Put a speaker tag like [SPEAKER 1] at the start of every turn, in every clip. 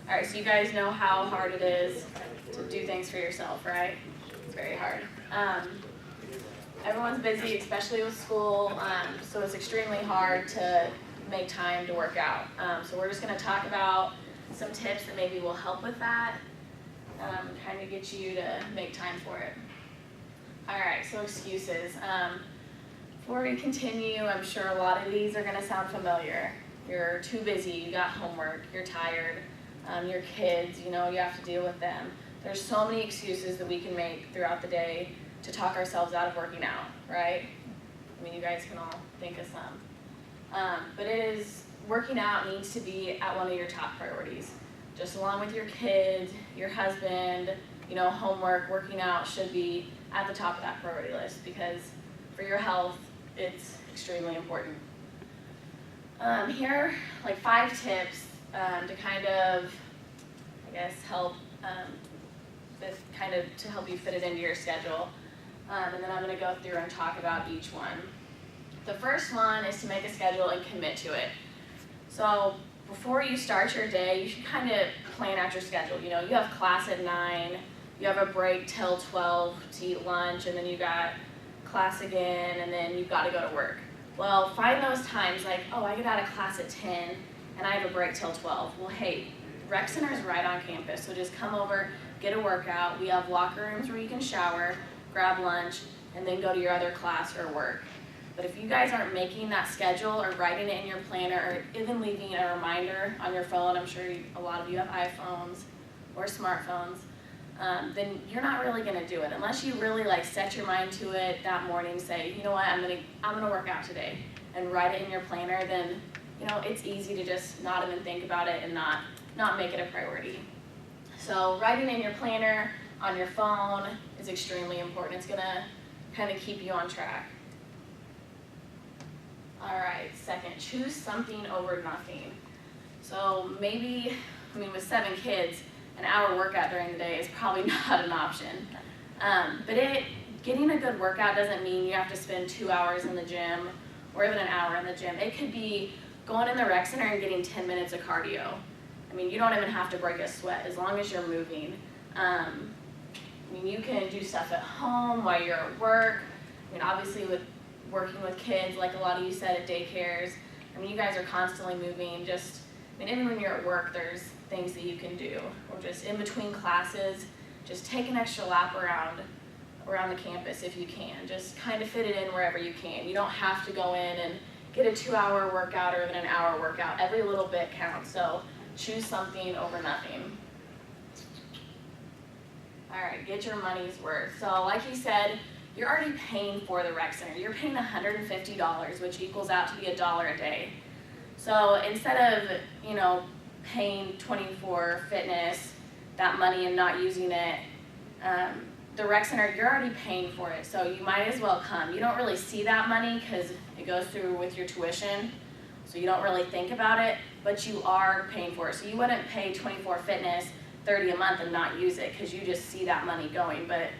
[SPEAKER 1] All right, so you guys know how hard it is to do things for yourself, right? It's very hard. Everyone's busy, especially with school, so it's extremely hard to make time to work out. So we're just going to talk about some tips that maybe will help with that, kind of get you to make time for it. All right, so excuses. Before we continue, I'm sure a lot of these are going to sound familiar. You're too busy, you got homework, you're tired, your kids, you know, you have to deal with them. There's so many excuses that we can make throughout the day to talk ourselves out of working out, right? I mean, you guys can all think of some. But working out needs to be at one of your top priorities. Just along with your kids, your husband, you know, homework, working out should be at the top of that priority list because for your health, it's extremely important. Here are like 5 tips to kind of, I guess, help to help you fit it into your schedule. And then I'm going to go through and talk about each one. The first one is to make a schedule and commit to it. So before you start your day, you should kind of plan out your schedule. You know, you have class at 9, you have a break till 12 to eat lunch, and then you got class again, and then you've got to go to work. Well, find those times like, oh, I get out of class at 10, and I have a break till 12. Well, hey, rec center is right on campus, so just come over, get a workout. We have locker rooms where you can shower, grab lunch, and then go to your other class or work. But if you guys aren't making that schedule or writing it in your planner or even leaving a reminder on your phone, I'm sure a lot of you have iPhones or smartphones, then you're not really going to do it. Unless you really like set your mind to it that morning, say, you know what, I'm gonna work out today, and write it in your planner, then you know it's easy to just not even think about it and not make it a priority. So writing in your planner on your phone is extremely important. It's gonna kind of keep you on track. All right, second, choose something over nothing. So maybe, I mean, with 7 kids, an hour workout during the day is probably not an option. But getting a good workout doesn't mean you have to spend 2 hours in the gym or even an hour in the gym. It could be going in the rec center and getting 10 minutes of cardio. I mean, you don't even have to break a sweat as long as you're moving. I mean, you can do stuff at home while you're at work. I mean, obviously with working with kids, like a lot of you said at daycares, I mean, you guys are constantly moving. Just, I mean, even when you're at work, there's things that you can do. Or just in between classes, just take an extra lap around the campus if you can. Just kind of fit it in wherever you can. You don't have to go in and get a 2-hour workout or even an hour workout. Every little bit counts. So choose something over nothing. All right, get your money's worth. So like you said, you're already paying for the rec center. You're paying $150, which equals out to be $1 a day. So instead of, you know, paying 24 Fitness that money and not using it, the rec center, you're already paying for it. So you might as well come. You don't really see that money because it goes through with your tuition. So you don't really think about it, but you are paying for it. So you wouldn't pay 24 Fitness $30 a month and not use it because you just see that money going. But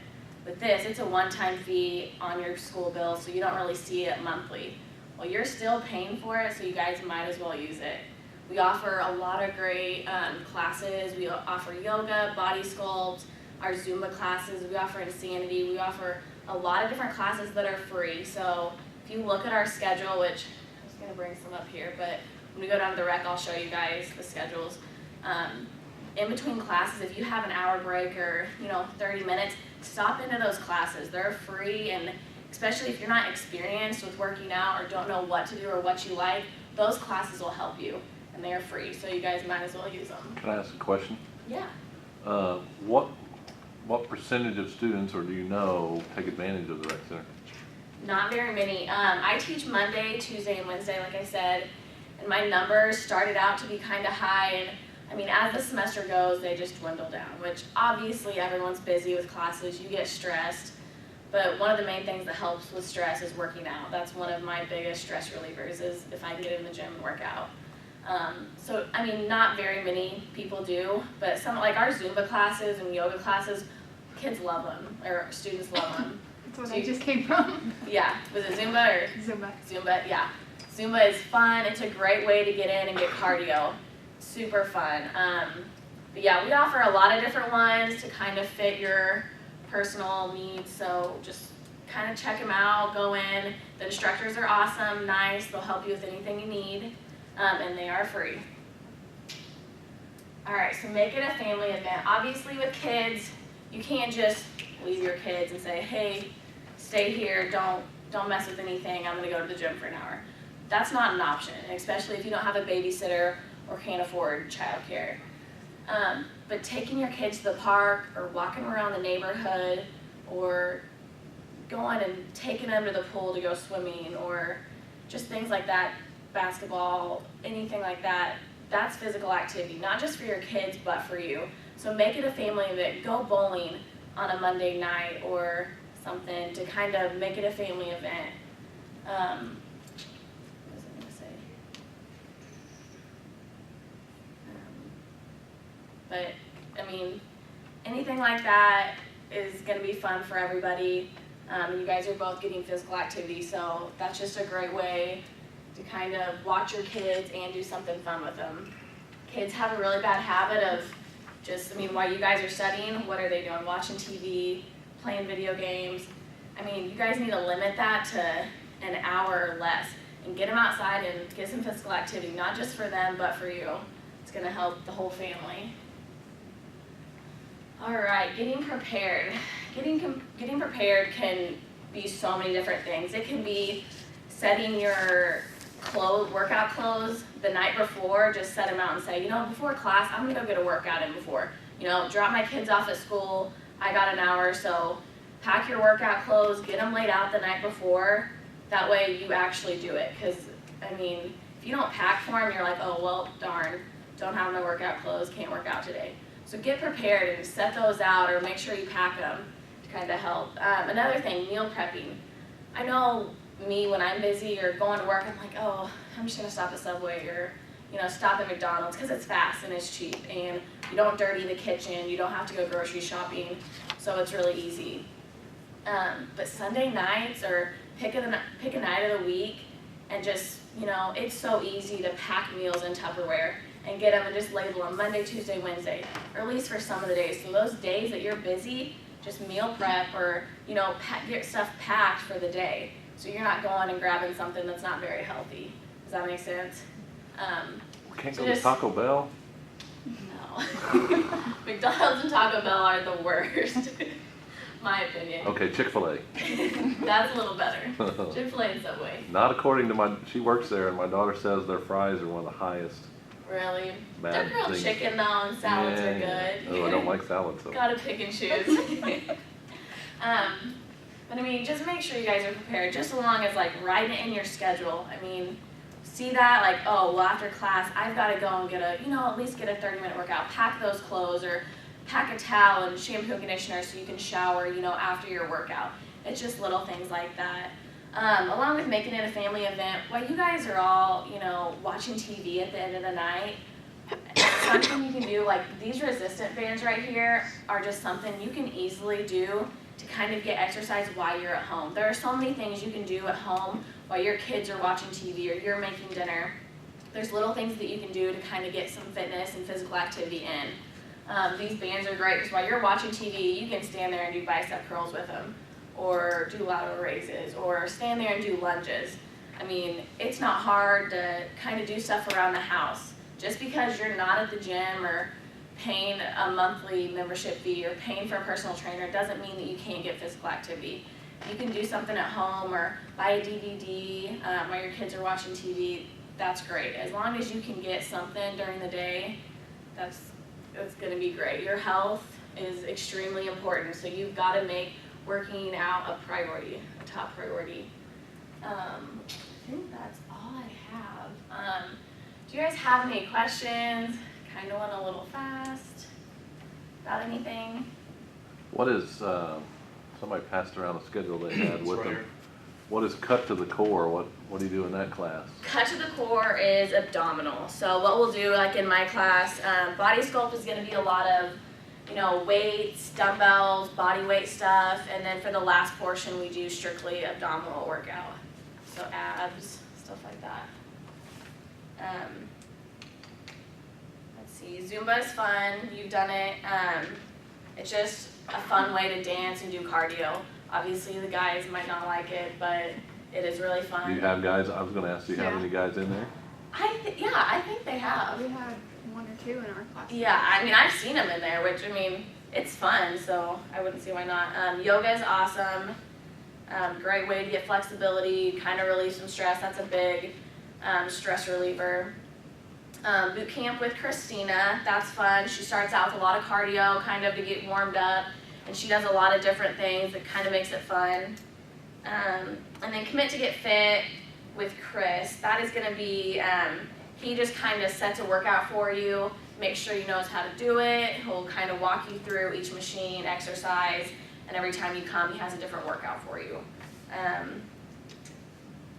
[SPEAKER 1] with this, it's a one-time fee on your school bill, so you don't really see it monthly. Well, you're still paying for it, so you guys might as well use it. We offer a lot of great classes. We offer yoga, body sculpt, our Zumba classes. We offer Insanity. We offer a lot of different classes that are free. So if you look at our schedule, which I'm just going to bring some up here, but when we go down to the rec, I'll show you guys the schedules. In between classes, if you have an hour break or 30 minutes, stop into those classes. They're free, and especially if you're not experienced with working out or don't know what to do or what you like, those classes will help you, and they're free, so you guys might as well use them.
[SPEAKER 2] Can I ask a question?
[SPEAKER 1] Yeah.
[SPEAKER 2] What percentage of students, or do you know, take advantage of the rec center?
[SPEAKER 1] Not very many. I teach Monday, Tuesday, and Wednesday, like I said, and my numbers started out to be kind of high, and I mean, as the semester goes, they just dwindle down, which obviously everyone's busy with classes, you get stressed, but one of the main things that helps with stress is working out. That's one of my biggest stress relievers, is if I can get in the gym and work out. So, I mean, not very many people do, but some, like our Zumba classes and yoga classes, kids love them, or students love them.
[SPEAKER 3] That's where I just came from.
[SPEAKER 1] Yeah, was it Zumba or?
[SPEAKER 3] Zumba.
[SPEAKER 1] Zumba, yeah. Zumba is fun. It's a great way to get in and get cardio. Super fun. But yeah, we offer a lot of different ones to kind of fit your personal needs, so just kind of check them out, go in. The instructors are awesome, nice, they'll help you with anything you need, and they are free. All right, so make it a family event. Obviously with kids, you can't just leave your kids and say, hey, stay here, don't mess with anything, I'm gonna go to the gym for an hour. That's not an option, especially if you don't have a babysitter or can't afford childcare. But taking your kids to the park or walking around the neighborhood or going and taking them to the pool to go swimming or just things like that, basketball, anything like that, that's physical activity, not just for your kids, but for you. So make it a family event. Go bowling on a Monday night or something to kind of make it a family event. What was I going to say? But, I mean, anything like that is going to be fun for everybody. And you guys are both getting physical activity, so that's just a great way to kind of watch your kids and do something fun with them. Kids have a really bad habit of just, I mean, while you guys are studying, what are they doing? Watching TV, playing video games. I mean, you guys need to limit that to an hour or less and get them outside and get some physical activity, not just for them, but for you. It's going to help the whole family. All right, getting prepared. Getting prepared can be so many different things. It can be setting your workout clothes the night before. Just set them out and say, you know, before class, I'm gonna go get a workout in before. You know, drop my kids off at school. I got an hour, so pack your workout clothes, get them laid out the night before. That way you actually do it. Because, I mean, if you don't pack for them, you're like, oh, well, darn, don't have my workout clothes, can't work out today. So get prepared and set those out or make sure you pack them to kind of help. Another thing, meal prepping. I know me when I'm busy or going to work, I'm like, oh, I'm just going to stop at Subway or, you know, stop at McDonald's because it's fast and it's cheap and you don't dirty the kitchen, you don't have to go grocery shopping, so it's really easy. But Sunday nights or pick a night of the week and just, you know, it's so easy to pack meals in Tupperware and get them and just label them Monday, Tuesday, Wednesday, or at least for some of the days. So those days that you're busy, just meal prep or, you know, get stuff packed for the day. So you're not going and grabbing something that's not very healthy. Does that make sense?
[SPEAKER 2] We can't go to Taco Bell?
[SPEAKER 1] No. McDonald's and Taco Bell are the worst, my opinion.
[SPEAKER 2] Okay, Chick-fil-A.
[SPEAKER 1] That's a little better. Chick-fil-A and Subway.
[SPEAKER 2] Not according to she works there, and my daughter says their fries are one of the highest.
[SPEAKER 1] Really?
[SPEAKER 2] Bad
[SPEAKER 1] Their grilled
[SPEAKER 2] things.
[SPEAKER 1] chicken though and salads are good.
[SPEAKER 2] Oh, I don't like salads though.
[SPEAKER 1] Gotta pick and choose. But I mean, just make sure you guys are prepared, just as long as like write it in your schedule. I mean, see that like, oh, well after class, I've gotta go and get at least get a 30-minute workout. Pack those clothes or pack a towel and shampoo and conditioner so you can shower, after your workout. It's just little things like that. Along with making it a family event, while you guys are all, watching TV at the end of the night, something you can do, like these resistant bands right here are just something you can easily do to kind of get exercise while you're at home. There are so many things you can do at home while your kids are watching TV or you're making dinner. There's little things that you can do to kind of get some fitness and physical activity in. These bands are great because while you're watching TV, you can stand there and do bicep curls with them, or do lateral raises, or stand there and do lunges. I mean, it's not hard to kind of do stuff around the house. Just because you're not at the gym or paying a monthly membership fee or paying for a personal trainer doesn't mean that you can't get physical activity. You can do something at home or buy a DVD while your kids are watching TV. That's great. As long as you can get something during the day, that's going to be great. Your health is extremely important, so you've got to make working out a priority, a top priority. I think that's all I have. Do you guys have any questions? Kind of went a little fast about anything.
[SPEAKER 2] What is, somebody passed around a schedule they had with them. What is cut to the core? What do you do in that class?
[SPEAKER 1] Cut to the core is abdominal. So what we'll do, like in my class, body sculpt is going to be a lot of, weights, dumbbells, body weight stuff, and then for the last portion we do strictly abdominal workout. So abs, stuff like that. Let's see, Zumba is fun. You've done it. It's just a fun way to dance and do cardio. Obviously, the guys might not like it, but it is really fun.
[SPEAKER 2] Do you have guys, I was gonna ask, do you have
[SPEAKER 3] Yeah.
[SPEAKER 2] any guys in there?
[SPEAKER 1] Yeah, I think they have.
[SPEAKER 3] We had 1 or 2 in our class.
[SPEAKER 1] Yeah, I mean, I've seen them in there, which, I mean, it's fun, so I wouldn't see why not. Yoga is awesome. Great way to get flexibility, kind of relieve some stress. That's a big stress reliever. Boot camp with Christina, that's fun. She starts out with a lot of cardio, kind of to get warmed up, and she does a lot of different things that kind of makes it fun. And then Commit to Get Fit with Chris. That is going to be, he just kind of sets a workout for you, make sure he knows how to do it. He'll kind of walk you through each machine, exercise, and every time you come, he has a different workout for you.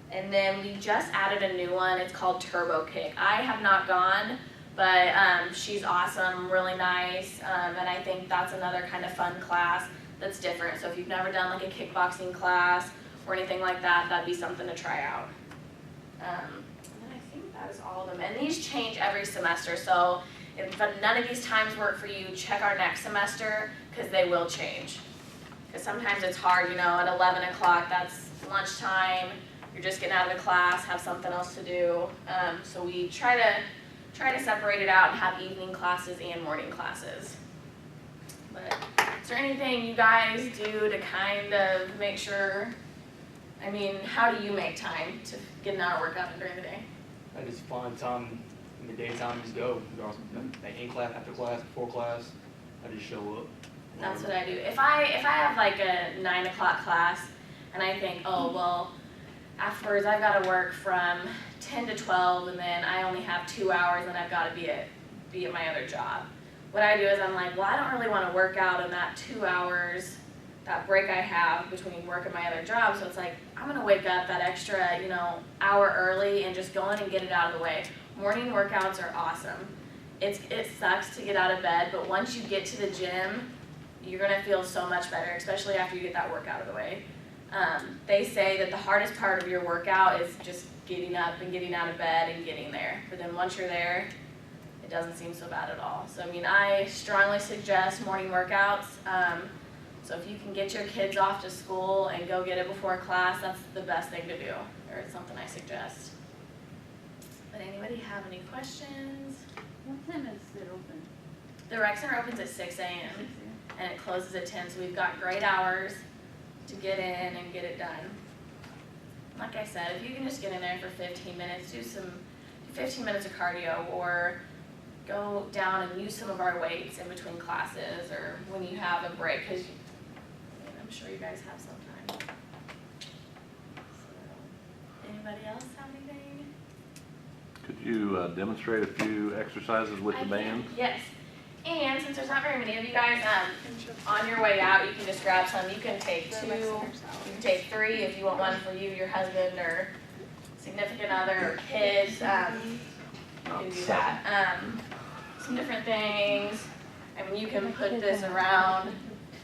[SPEAKER 1] And then we just added a new one. It's called Turbo Kick. I have not gone, but she's awesome, really nice, and I think that's another kind of fun class that's different. So if you've never done like a kickboxing class or anything like that, that'd be something to try out. And then I think that is all of them. And these change every semester, so if none of these times work for you, check our next semester, because they will change. Because sometimes it's hard, you know, at 11 o'clock, that's lunchtime, you're just getting out of the class, have something else to do. So we try to separate it out and have evening classes and morning classes. But is there anything you guys do to kind of make sure, I mean, how do you make time to get an hour workout in during the day?
[SPEAKER 4] I just find time in the daytime, just go. Like in class, after class, before class, I just show up.
[SPEAKER 1] That's what I do. If I have like a 9 o'clock class and I think, oh, well, afterwards I've got to work from 10 to 12 and then I only have 2 hours and I've got to be at my other job. What I do is I'm like, well, I don't really want to work out in that 2 hours, that break I have between work and my other job. So it's like, I'm going to wake up that extra, you know, hour early and just go in and get it out of the way. Morning workouts are awesome. It sucks to get out of bed, but once you get to the gym, you're going to feel so much better, especially after you get that work out of the way. They say that the hardest part of your workout is just getting up and getting out of bed and getting there. But then once you're there, it doesn't seem so bad at all. So I mean, I strongly suggest morning workouts. So if you can get your kids off to school and go get it before class, that's the best thing to do, or it's something I suggest. But anybody have any questions?
[SPEAKER 3] What time is it open?
[SPEAKER 1] The rec center opens at 6 a.m. and it closes at 10, so we've got great hours to get in and get it done. Like I said, if you can just get in there for 15 minutes, do 15 minutes of cardio, or go down and use some of our weights in between classes or when you have a break, because I'm sure you guys have some time. So, anybody else have anything?
[SPEAKER 2] Could you demonstrate a few exercises with the band?
[SPEAKER 1] Yes. And since there's not very many of you guys, on your way out, you can just grab some. You can take 2, you can take 3 if you want one for you, your husband, or significant other, or kids. You can do that. Some different things. I mean, you can put this around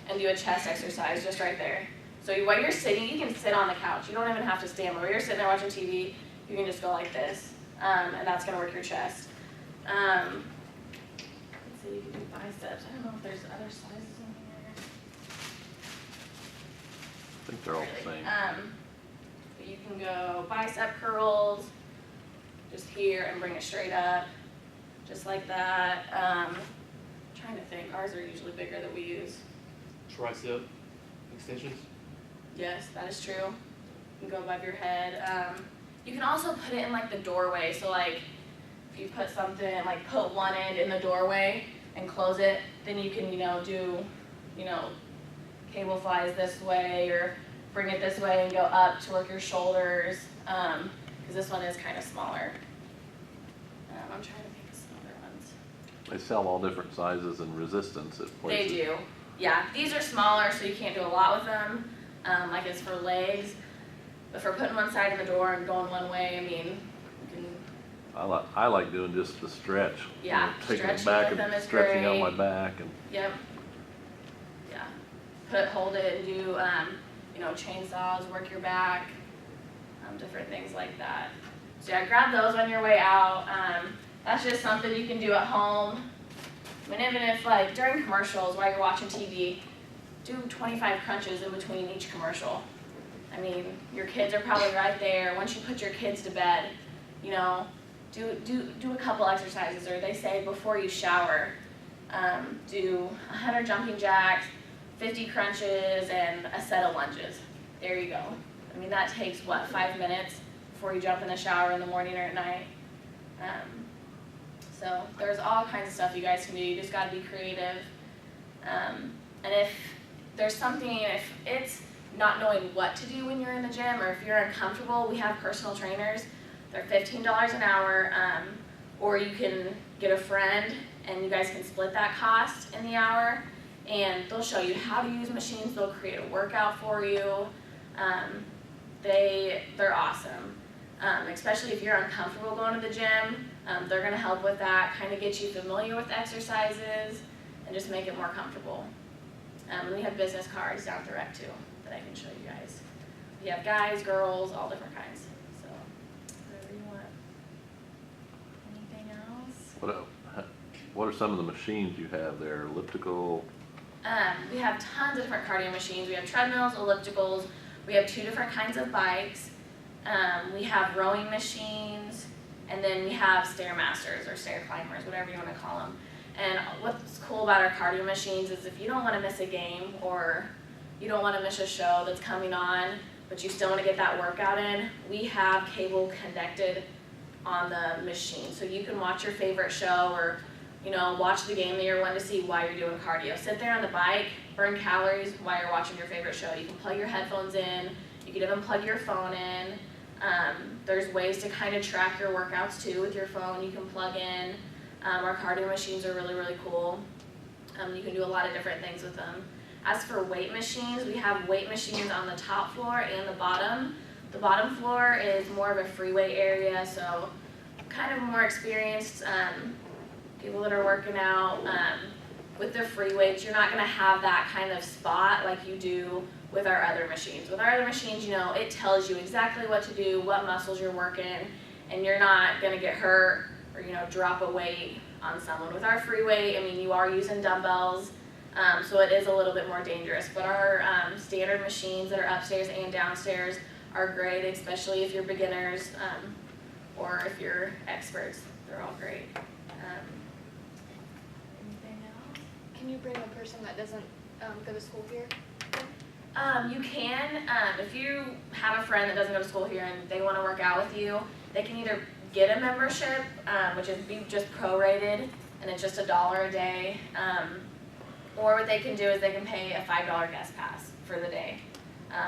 [SPEAKER 1] and do a chest exercise just right there. So while you're sitting, you can sit on the couch. You don't even have to stand. While you're sitting there watching TV, you can just go like this, and that's going to work your chest. So you can do biceps. I don't know if there's other sizes in here.
[SPEAKER 2] I think they're all the same.
[SPEAKER 1] But you can go bicep curls, just here, and bring it straight up, just like that. Trying to think, ours are usually bigger that we use.
[SPEAKER 4] Tricep extensions.
[SPEAKER 1] Yes, that is true. You can go above your head. You can also put it in like the doorway. So like, if you put something, like put one end in the doorway and close it, then you can, do, cable flies this way or bring it this way and go up to work your shoulders, because this one is kind of smaller. I'm trying to think of some other ones.
[SPEAKER 2] They sell all different sizes and resistance at places.
[SPEAKER 1] They do. Yeah, these are smaller, so you can't do a lot with them, like it's for legs. But for putting one side in the door and going one way, I mean, you can.
[SPEAKER 2] I like doing just the stretch.
[SPEAKER 1] Yeah,
[SPEAKER 2] taking it
[SPEAKER 1] stretching
[SPEAKER 2] back
[SPEAKER 1] with them
[SPEAKER 2] and
[SPEAKER 1] is
[SPEAKER 2] stretching out
[SPEAKER 1] great.
[SPEAKER 2] my back and.
[SPEAKER 1] Yep. Yeah. Hold it and do, chainsaws, work your back, different things like that. So yeah, grab those on your way out. That's just something you can do at home. I mean, even if like during commercials while you're watching TV, do 25 crunches in between each commercial. I mean, your kids are probably right there. Once you put your kids to bed, you know, do a couple exercises, or they say before you shower, do 100 jumping jacks, 50 crunches, and a set of lunges. There you go. I mean, that takes, what, 5 minutes before you jump in the shower in the morning or at night. So there's all kinds of stuff you guys can do. You just got to be creative. And if there's something, if it's not knowing what to do when you're in the gym, or if you're uncomfortable, we have personal trainers. They're $15 an hour, or you can get a friend and you guys can split that cost in the hour, and they'll show you how to use machines. They'll create a workout for you. They're awesome, especially if you're uncomfortable going to the gym. They're going to help with that, kind of get you familiar with exercises and just make it more comfortable. And we have business cards down at the rec too that I can show you guys. We have guys, girls, all different kinds. So whatever you want. Anything else?
[SPEAKER 2] What are some of the machines you have there? Elliptical?
[SPEAKER 1] We have tons of different cardio machines. We have treadmills, ellipticals. We have 2 different kinds of bikes. We have rowing machines, and then we have Stairmasters or stair climbers, whatever you want to call them. And what's cool about our cardio machines is if you don't want to miss a game, or you don't want to miss a show that's coming on, but you still want to get that workout in, we have cable connected on the machine. So you can watch your favorite show, or watch the game that you're wanting to see while you're doing cardio. Sit there on the bike, burn calories while you're watching your favorite show. You can plug your headphones in, you can even plug your phone in. There's ways to kind of track your workouts too with your phone you can plug in. Our cardio machines are really, really cool. You can do a lot of different things with them. As for weight machines, we have weight machines on the top floor and the bottom. The bottom floor is more of a free weight area, so kind of more experienced people that are working out. With the free weights, you're not going to have that kind of spot like you do with our other machines. With our other machines, it tells you exactly what to do, what muscles you're working, and you're not going to get hurt or drop a weight on someone. With our free weight, I mean, you are using dumbbells, so it is a little bit more dangerous. But our standard machines that are upstairs and downstairs are great, especially if you're beginners or if you're experts. They're all great. Anything else?
[SPEAKER 5] Can you bring a person that doesn't go to school here?
[SPEAKER 1] You can, if you have a friend that doesn't go to school here and they want to work out with you, they can either get a membership, which is just prorated, and it's just $1 a day, or what they can do is they can pay a $5 guest pass for the day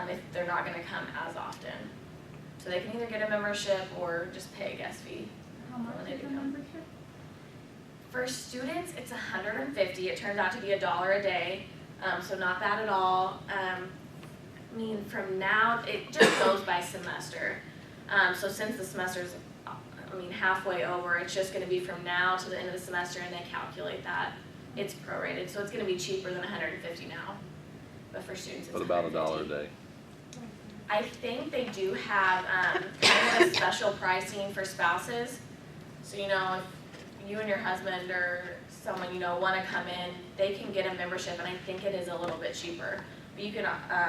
[SPEAKER 1] if they're not going to come as often. So they can either get a membership or just pay a guest fee.
[SPEAKER 3] How much
[SPEAKER 1] when they
[SPEAKER 3] is
[SPEAKER 1] do
[SPEAKER 3] a
[SPEAKER 1] come.
[SPEAKER 3] membership?
[SPEAKER 1] For students, it's $150. It turns out to be $1 a day, so not bad at all. I mean, from now, it just goes by semester. So since the semester's, halfway over, it's just going to be from now to the end of the semester, and they calculate that. It's prorated, so it's going to be cheaper than $150 now. But for students, it's
[SPEAKER 2] What about
[SPEAKER 1] $150.
[SPEAKER 2] $1 a day?
[SPEAKER 1] I think they do have kind of a special pricing for spouses. So, if you and your husband or someone, want to come in, they can get a membership, and I think it is a little bit cheaper. But you can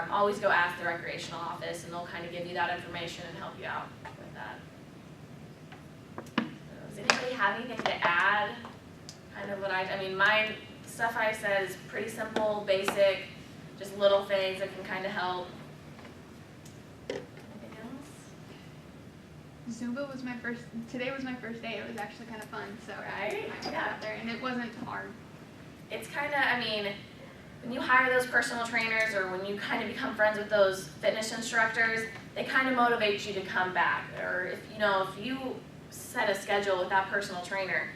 [SPEAKER 1] always go ask the recreational office, and they'll kind of give you that information and help you out with that. So, does anybody have anything to add? Kind of what my stuff I said is pretty simple, basic, just little things that can kind of help. Anything else?
[SPEAKER 3] Zumba was today was my first day. It was actually kind of fun, so
[SPEAKER 1] Right?
[SPEAKER 3] I got out there, and it wasn't hard.
[SPEAKER 1] It's kind of, when you hire those personal trainers, or when you kind of become friends with those fitness instructors, they kind of motivate you to come back. Or if you set a schedule with that personal trainer,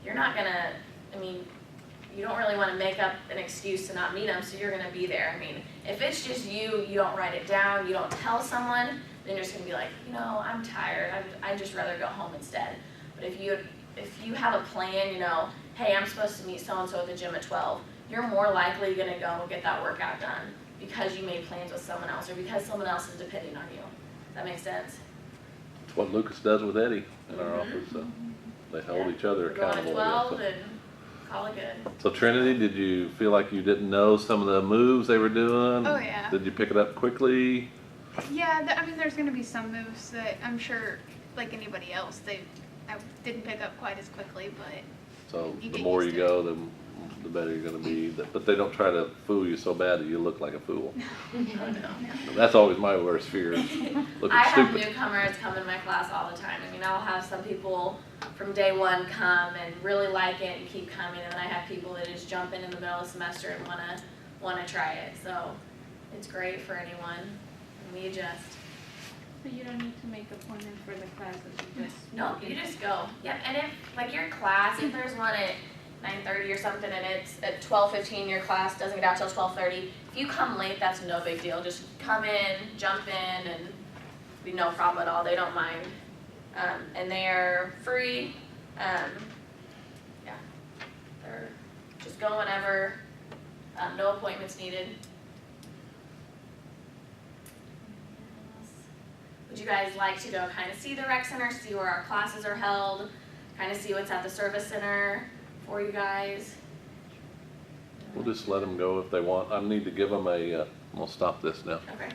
[SPEAKER 1] you're not gonna, you don't really want to make up an excuse to not meet them, so you're gonna be there. If it's just you don't write it down, you don't tell someone, then you're just gonna be like, I'm tired, I'd just rather go home instead. But if you have a plan, hey, I'm supposed to meet so-and-so at the gym at 12, you're more likely gonna go and get that workout done because you made plans with someone else, or because someone else is depending on you. Does that make sense?
[SPEAKER 2] It's what Lucas does with Eddie in our office, so. They hold each other
[SPEAKER 1] We're going to
[SPEAKER 2] accountable, I
[SPEAKER 1] 12
[SPEAKER 2] guess.
[SPEAKER 1] and call it good.
[SPEAKER 2] So Trinity, did you feel like you didn't know some of the moves they were doing?
[SPEAKER 3] Oh, yeah.
[SPEAKER 2] Did you pick it up quickly?
[SPEAKER 3] Yeah, I mean, there's gonna be some moves that I'm sure, like anybody else, I didn't pick up quite as quickly, but
[SPEAKER 2] So
[SPEAKER 3] You
[SPEAKER 2] the
[SPEAKER 3] get
[SPEAKER 2] more you
[SPEAKER 3] used to
[SPEAKER 2] go, the better you're gonna be. But they don't try to fool you so bad that you look like a fool. That's always my worst fear, is looking
[SPEAKER 1] I have
[SPEAKER 2] stupid.
[SPEAKER 1] newcomers come in my class all the time. I mean, I'll have some people from day one come and really like it and keep coming, and then I have people that just jump in the middle of the semester and wanna try it. So it's great for anyone, and we adjust.
[SPEAKER 6] So you don't need to make appointments for the classes, you just.
[SPEAKER 1] No, you just go. Yep, and if, like your class, if there's one at 9:30 or something and it's at 12:15, your class doesn't get out till 12:30, if you come late, that's no big deal. Just come in, jump in, and be no problem at all. They don't mind. And they're free. Yeah, they're just go whenever. No appointments needed. Would you guys like to go kind of see the rec center, see where our classes are held, kind of see what's at the service center for you guys?
[SPEAKER 2] We'll just let them go if they want. I need to give them a, we'll stop this now.
[SPEAKER 1] Okay.